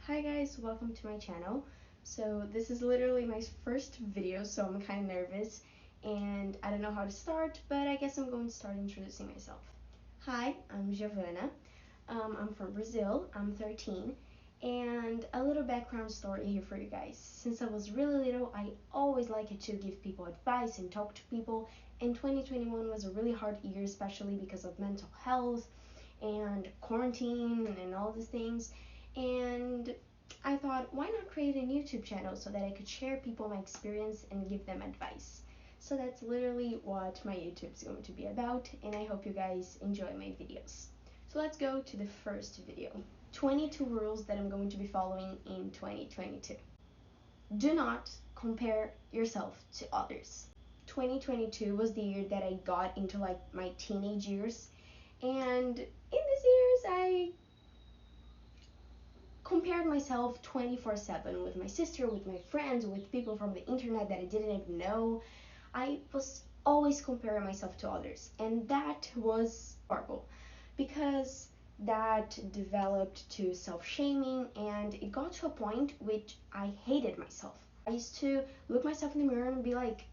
Hi guys, welcome to my channel. So this is literally my first video, so I'm kind of nervous and I don't know how to start, but I guess I'm going to start introducing myself. Hi, I'm Giovanna. I'm from Brazil. I'm 13, and a little background story here for you guys. Since I was really little, I always liked to give people advice and talk to people, and 2021 was a really hard year, especially because of mental health and quarantine and all these things. And I thought, why not create a YouTube channel so that I could share people my experience and give them advice. So that's literally what my YouTube is going to be about, and I hope you guys enjoy my videos. So let's go to the first video. 22 rules that I'm going to be following in 2022. Do not compare yourself to others. 2022 was the year that I got into my teenage years, and in these years I compared myself 24/7 with my sister, with my friends, with people from the internet that I didn't even know. I was always comparing myself to others, and that was horrible because that developed to self-shaming, and it got to a point which I hated myself. I used to look myself in the mirror and be like,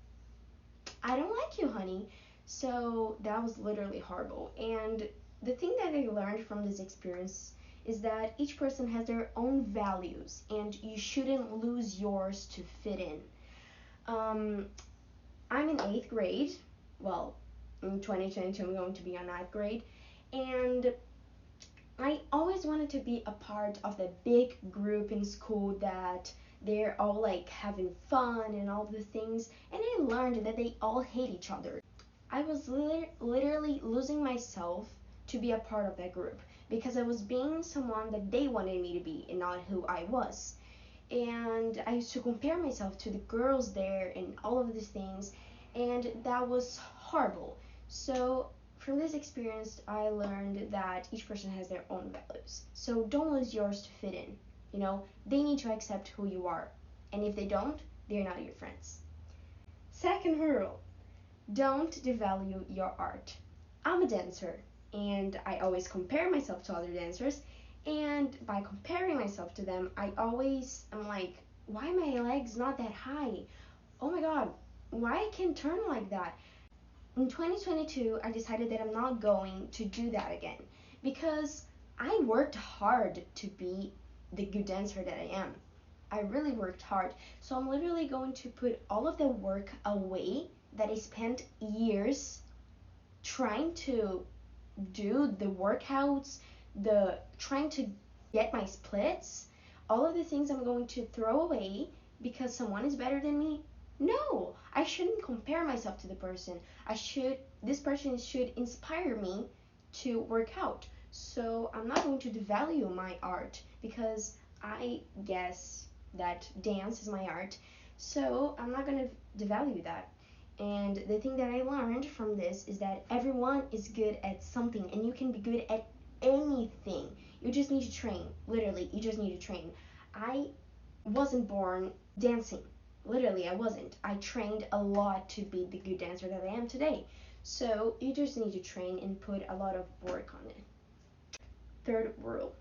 I don't like you, honey. So that was literally horrible. And the thing that I learned from this experience is that each person has their own values and you shouldn't lose yours to fit in. I'm in 8th grade. Well, in 2022 I'm going to be on 9th grade, and I always wanted to be a part of the big group in school that they're all having fun and all the things, and I learned that they all hate each other. I was literally losing myself to be a part of that group because I was being someone that they wanted me to be and not who I was. And I used to compare myself to the girls there and all of these things, and that was horrible. So from this experience, I learned that each person has their own values. So don't lose yours to fit in. They need to accept who you are, and if they don't, they're not your friends. Second rule, don't devalue your art. I'm a dancer, and I always compare myself to other dancers, and by comparing myself to them, I always am like, why my legs not that high? Oh my god, why I can't turn like that? In 2022, I decided that I'm not going to do that again because I worked hard to be the good dancer that I am. I really worked hard, so I'm literally going to put all of the work away that I spent years trying to do the workouts, trying to get my splits, all of the things I'm going to throw away because someone is better than me. No, I shouldn't compare myself to the person. This person should inspire me to work out. So I'm not going to devalue my art because I guess that dance is my art. So I'm not going to devalue that. And the thing that I learned from this is that everyone is good at something, and you can be good at anything. You just need to train. Literally, you just need to train. I wasn't born dancing. Literally, I wasn't. I trained a lot to be the good dancer that I am today. So you just need to train and put a lot of work on it. Third rule,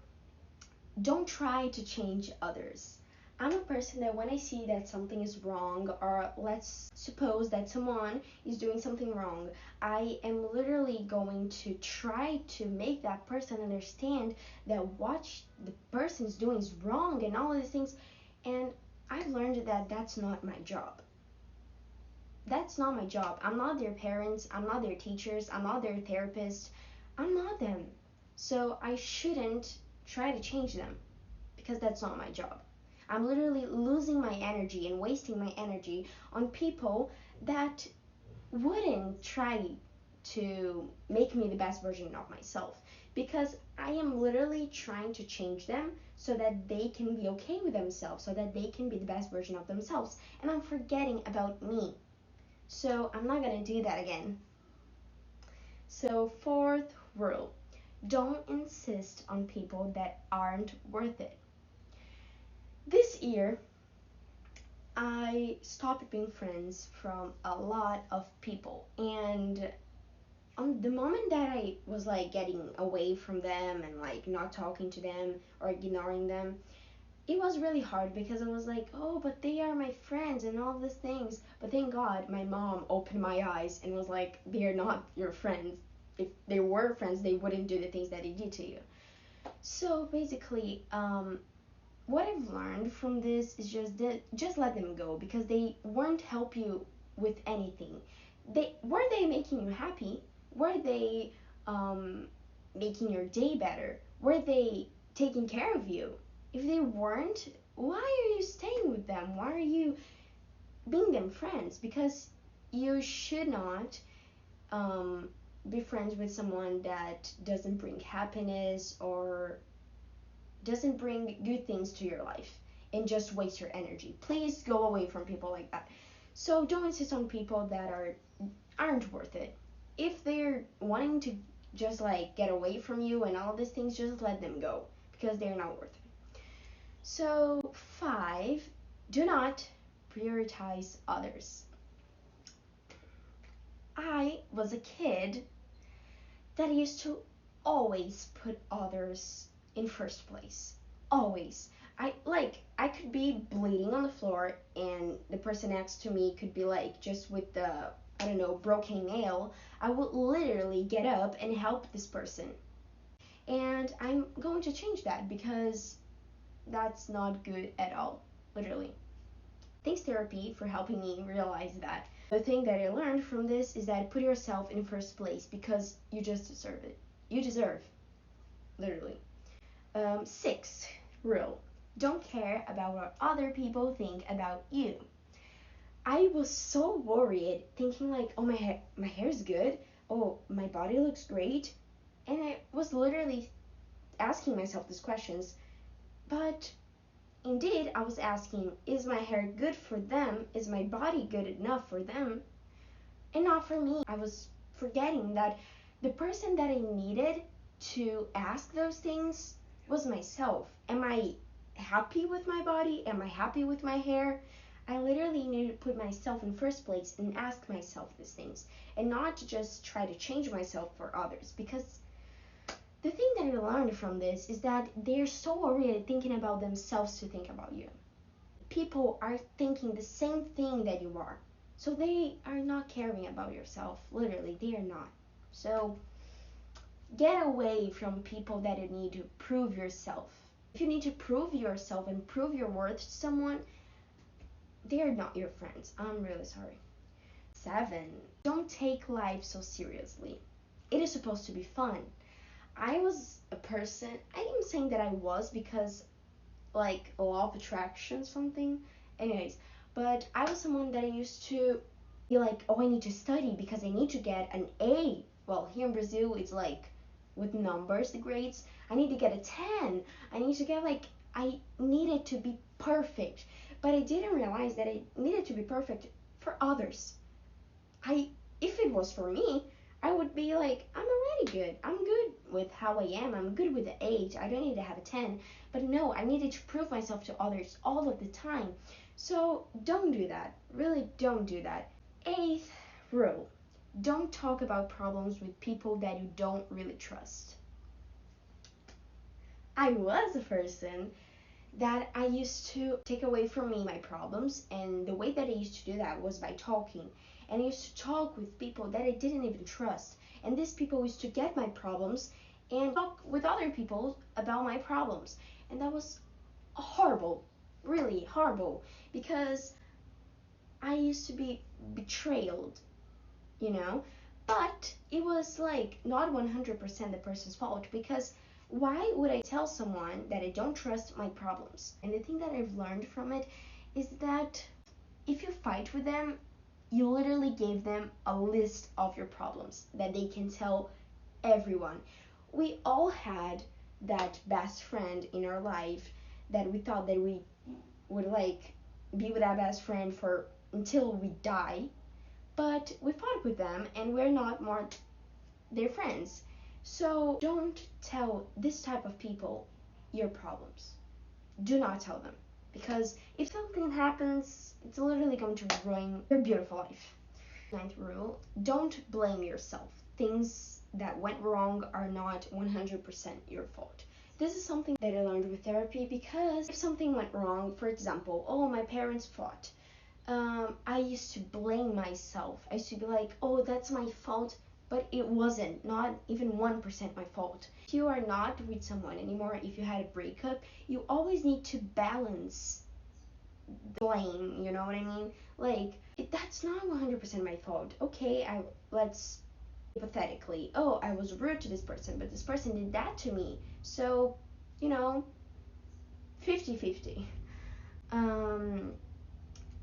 don't try to change others. I'm a person that when I see that something is wrong, or let's suppose that someone is doing something wrong, I am literally going to try to make that person understand that what the person is doing is wrong and all of these things. And I've learned that that's not my job. That's not my job. I'm not their parents, I'm not their teachers, I'm not their therapist. I'm not them. So I shouldn't try to change them because that's not my job. I'm literally losing my energy and wasting my energy on people that wouldn't try to make me the best version of myself, because I am literally trying to change them so that they can be okay with themselves, so that they can be the best version of themselves, and I'm forgetting about me. So I'm not gonna do that again. So fourth rule, don't insist on people that aren't worth it. This year, I stopped being friends from a lot of people, and on the moment that I was getting away from them and not talking to them or ignoring them, it was really hard because I was like, oh, but they are my friends and all these things. But thank God my mom opened my eyes and was like, they're not your friends. If they were friends, they wouldn't do the things that they did to you. So basically, what I've learned from this is just let them go, because they won't help you with anything. Were they making you happy? Were they making your day better? Were they taking care of you? If they weren't, why are you staying with them? Why are you being them friends? Because you should not be friends with someone that doesn't bring happiness or doesn't bring good things to your life and just waste your energy. Please go away from people like that. So don't insist on people that aren't worth it. If they're wanting to just like get away from you and all these things, just let them go, because they're not worth it. So 5, do not prioritize others. I was a kid that used to always put others in first place. Always. I could be bleeding on the floor and the person next to me could be like just with the, I don't know, broken nail. I would literally get up and help this person. And I'm going to change that, because that's not good at all, literally. Thanks therapy for helping me realize that. The thing that I learned from this is that put yourself in first place, because you just deserve it. You deserve, literally. 6 rule: don't care about what other people think about you. I was so worried, thinking like, oh, my hair is good, oh, my body looks great, and I was literally asking myself these questions. But indeed, I was asking, is my hair good for them? Is my body good enough for them? And not for me. I was forgetting that the person that I needed to ask those things was myself. Am I happy with my body? Am I happy with my hair? I literally need to put myself in first place and ask myself these things, and not just try to change myself for others. Because the thing that I learned from this is that they're so worried thinking about themselves to think about you. People are thinking the same thing that you are. So they are not caring about yourself. Literally, they are not. So get away from people that you need to prove yourself. If you need to prove yourself and prove your worth to someone, they are not your friends. I'm really sorry. 7, don't take life so seriously. It is supposed to be fun. I was a person, I'm saying that I was because like law of attraction something. Anyways, but I was someone that I used to be like, oh, I need to study because I need to get an A. Well, here in Brazil, it's like with numbers, the grades. I need to get a 10. I need to get like, I needed to be perfect. But I didn't realize that I needed to be perfect for others. If it was for me, I would be like, I'm already good. I'm good with how I am. I'm good with the 8. I don't need to have a 10. But no, I needed to prove myself to others all of the time. So don't do that. Really don't do that. 8th rule: don't talk about problems with people that you don't really trust. I was a person that I used to take away from me my problems, and the way that I used to do that was by talking. And I used to talk with people that I didn't even trust, and these people used to get my problems and talk with other people about my problems, and that was horrible, really horrible, because I used to be betrayed. But it was like not 100% the person's fault, because why would I tell someone that I don't trust my problems? And the thing that I've learned from it is that if you fight with them, you literally gave them a list of your problems that they can tell everyone. We all had that best friend in our life that we thought that we would like be with that best friend for until we die, but we fought with them and we're not more their friends. So don't tell this type of people your problems. Do not tell them, because if something happens, it's literally going to ruin your beautiful life. 9th rule: don't blame yourself. Things that went wrong are not 100% your fault. This is something that I learned with therapy, because if something went wrong, for example, oh, my parents fought, I used to blame myself. I used to be like, oh, that's my fault, but it wasn't, not even 1% my fault. If you are not with someone anymore, if you had a breakup, you always need to balance the blame, you know what I mean? Like, that's not 100% my fault. Okay, let's hypothetically, oh, I was rude to this person, but this person did that to me. So, 50-50.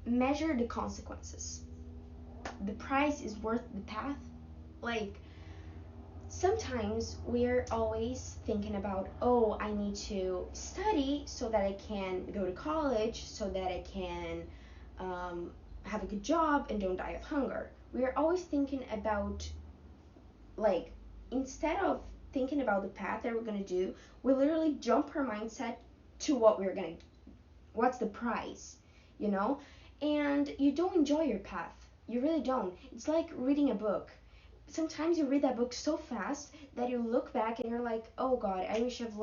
Measure the consequences. The price is worth the path. Like, sometimes we're always thinking about, oh, I need to study so that I can go to college, so that I can have a good job and don't die of hunger. We're always thinking about, like, instead of thinking about the path that we're going to do, we literally jump our mindset to what's the price, and you don't enjoy your path. You really don't. It's like reading a book. Sometimes you read that book so fast that you look back and you're like, oh God, I wish I've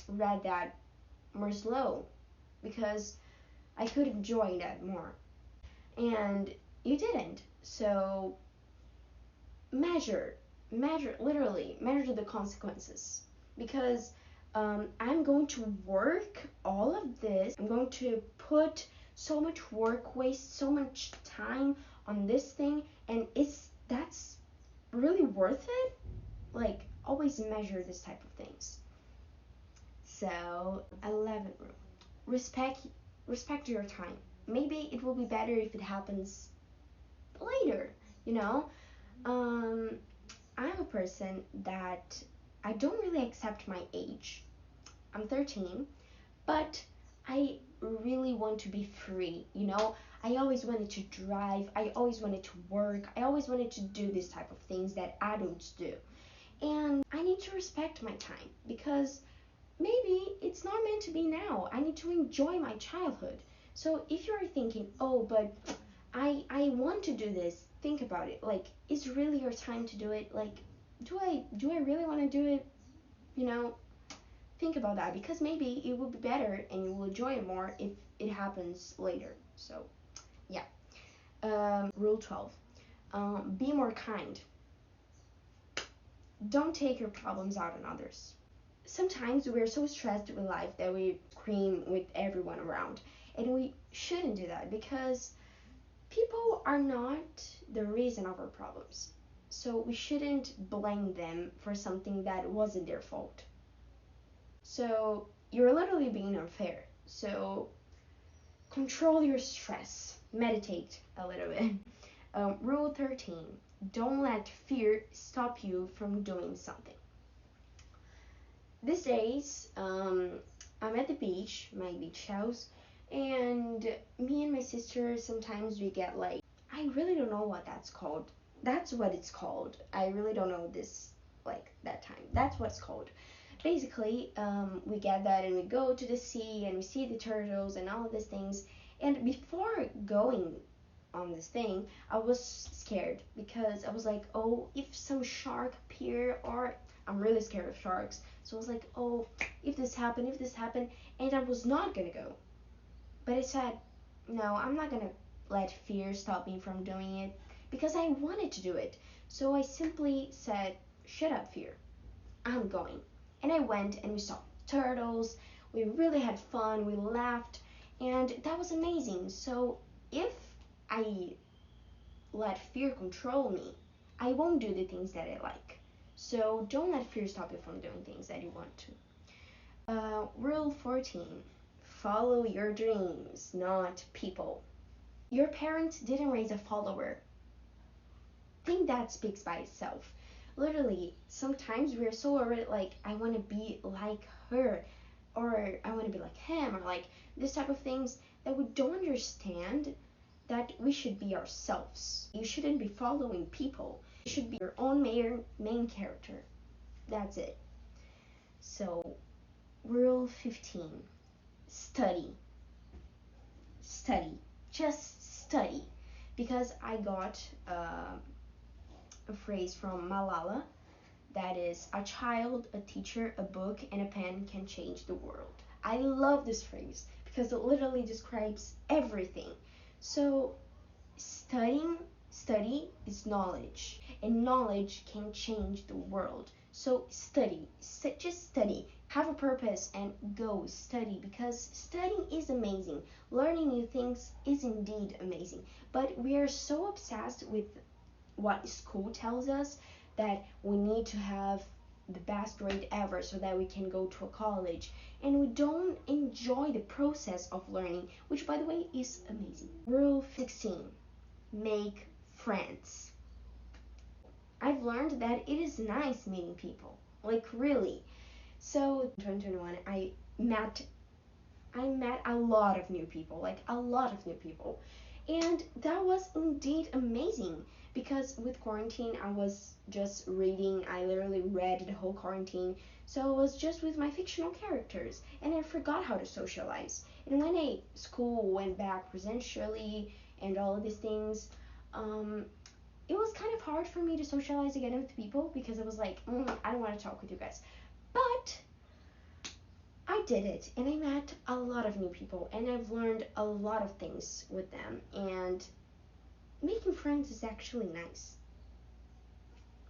read that more slow, because I could enjoy that more. And you didn't. So literally measure the consequences, because I'm going to work all of this. I'm going to put so much work, waste so much time on this thing, and that's really worth it. Like, always measure this type of things. So, 11th rule: respect your time. Maybe it will be better if it happens later. I'm a person that I don't really accept my age. I'm 13, but I really want to be free. I always wanted to drive, I always wanted to work, I always wanted to do this type of things that adults do. And I need to respect my time, because maybe it's not meant to be now. I need to enjoy my childhood. So if you're thinking, oh, but I want to do this, think about it. Like, is really your time to do it? Like, do I really want to do it? Think about that, because maybe it will be better and you will enjoy it more if it happens later. So, yeah. Rule 12. Be more kind. Don't take your problems out on others. Sometimes we're so stressed with life that we scream with everyone around, and we shouldn't do that, because people are not the reason of our problems. So we shouldn't blame them for something that wasn't their fault. So you're literally being unfair. So control your stress. Meditate a little bit. Rule 13. Don't let fear stop you from doing something. These days, I'm at the beach, my beach house, and me and my sister, sometimes we get like, I really don't know what that's called. That's what it's called. I really don't know this, like, that time. That's what it's called. Basically, we get that and we go to the sea and we see the turtles and all of these things. And before going on this thing, I was scared, because I was like, oh, if some shark appear, or I'm really scared of sharks. So I was like, oh, if this happened, and I was not gonna go. But I said, no, I'm not gonna let fear stop me from doing it, because I wanted to do it. So I simply said, shut up, fear. I'm going. And I went and we saw turtles. We really had fun. We laughed. And that was amazing. So if I let fear control me, I won't do the things that I like. So don't let fear stop you from doing things that you want to. Rule 14. Follow your dreams, not people. Your parents didn't raise a follower. I think that speaks by itself. Literally, sometimes we're so already like, I want to be like her, or I want to be like him, or like this type of things, that we don't understand that we should be ourselves. You shouldn't be following people. You should be your own main character. That's it. So, rule 15. Study. Just study. Because I got a phrase from Malala That is, a child, a teacher, a book, and a pen can change the world. I love this phrase because it literally describes everything. So, study is knowledge, and knowledge can change the world. So, just study. Have a purpose and go study, because studying is amazing. Learning new things is indeed amazing. But we are so obsessed with what school tells us, that we need to have the best grade ever so that we can go to a college, and we don't enjoy the process of learning, which by the way is amazing. Rule 16: make friends. I've learned that it is nice meeting people, like really. So in 2021 I met a lot of new people, like a lot of new people. And that was indeed amazing, because with quarantine, I was just reading. I literally read the whole quarantine. So I was just with my fictional characters, and I forgot how to socialize. And when school went back presentially and all of these things, it was kind of hard for me to socialize again with people, because it was like, I don't want to talk with you guys. But I did it, and I met a lot of new people, and I've learned a lot of things with them, and making friends is actually nice.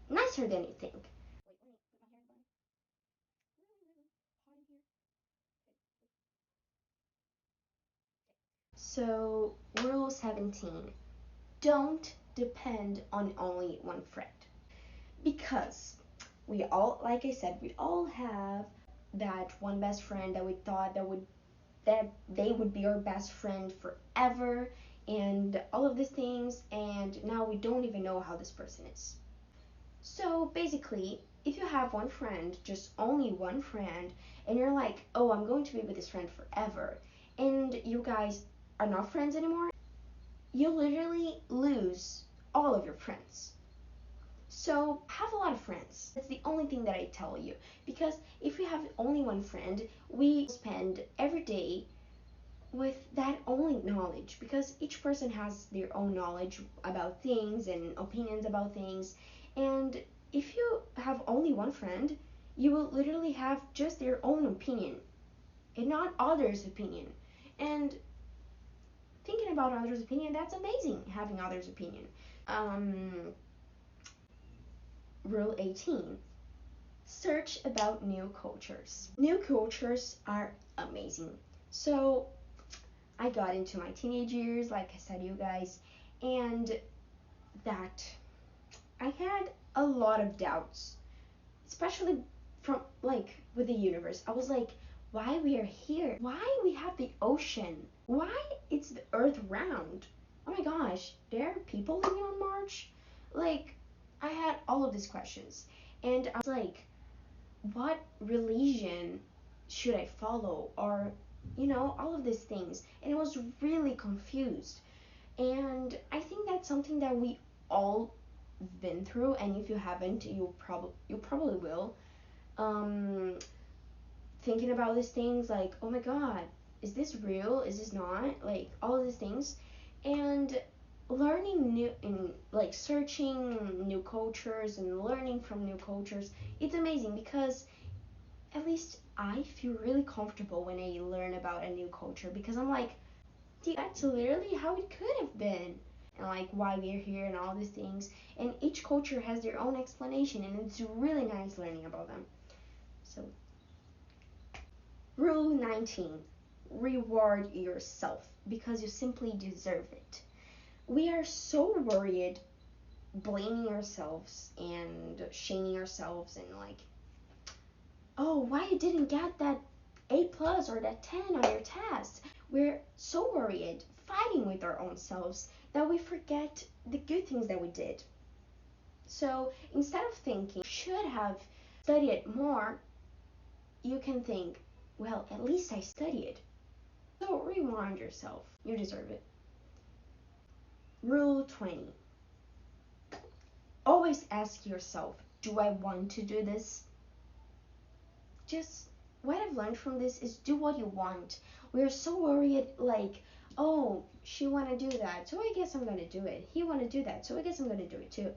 Nicer than you think. So, rule 17: don't depend on only one friend. Because we all, like I said, we all have that one best friend that we thought that they would be our best friend forever, and all of these things, and now we don't even know how this person is. So basically, if you have one friend, just only one friend, and you're like, oh, I'm going to be with this friend forever, and you guys are not friends anymore, you literally lose all of your friends. So have a lot of friends. That's the only thing that I tell you. Because if we have only one friend, we spend every day with that only knowledge, because each person has their own knowledge about things and opinions about things. And if you have only one friend, you will literally have just their own opinion and not others' opinion. And thinking about others' opinion, that's amazing, having others' opinion. Um, Rule 18: search about new cultures. New cultures are amazing. So I got into my teenage years, like I said, you guys, and that I had a lot of doubts, especially from like with the universe. I was like, why we are here? Why we have the ocean? Why it's the earth round? Oh my gosh, there are people living on Mars? Like, I had all of these questions, and I was like, what religion should I follow, or all of these things, and I was really confused. And I think that's something that we all been through, and if you haven't, you probably will. um Thinking about these things, like, oh my god, is this real, is this not, like all of these things. And learning new, and like searching new cultures and learning from new cultures, it's amazing, because at least I feel really comfortable when I learn about a new culture, because I'm like, that's literally how it could have been, and like why we're here and all these things. And each culture has their own explanation, and it's really nice learning about them. So, rule 19: reward yourself, because you simply deserve it. We are so worried, blaming ourselves and shaming ourselves, and like, oh, why you didn't get that A plus or that 10 on your test. We're so worried, fighting with our own selves, that we forget the good things that we did. So instead of thinking, should have studied more, you can think, well, at least I studied. So remind yourself, you deserve it. Rule 20: always ask yourself, do I want to do this? Just what I've learned from this is, do what you want. We're so worried, like, oh, she wanna do that, so I guess I'm gonna do it. He wanna do that, so I guess I'm gonna do it too.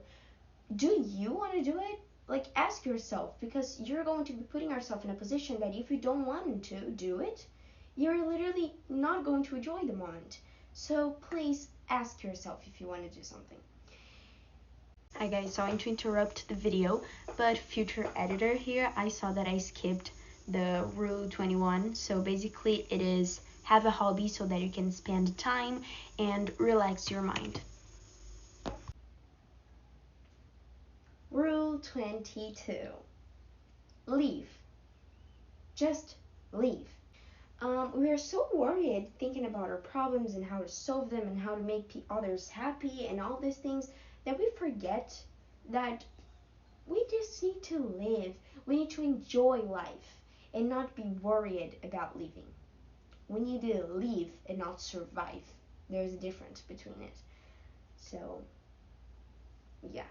Do you wanna do it? like ask yourself, because you're going to be putting yourself in a position that if you don't want to do it, you're literally not going to enjoy the moment. So please ask yourself if you want to do something. Hi guys, sorry to interrupt the video, but future editor here, I saw that I skipped the rule 21. So basically it is have a hobby so that you can spend time and relax your mind. Rule 22. Leave. Just leave. We are so worried thinking about our problems and how to solve them and how to make others happy and all these things that we forget that we just need to live. We need to enjoy life and not be worried about leaving. We need to live and not survive. There's a difference between it. So, yeah.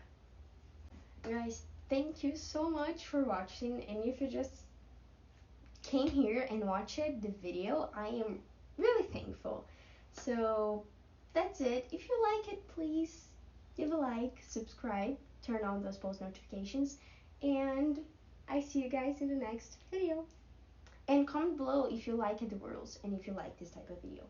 Guys, thank you so much for watching, and if you just came here and watched the video, I am really thankful. So that's it. If you like it, please give a like, subscribe, turn on those post notifications, and I see you guys in the next video. And comment below if you like the rules and if you like this type of video.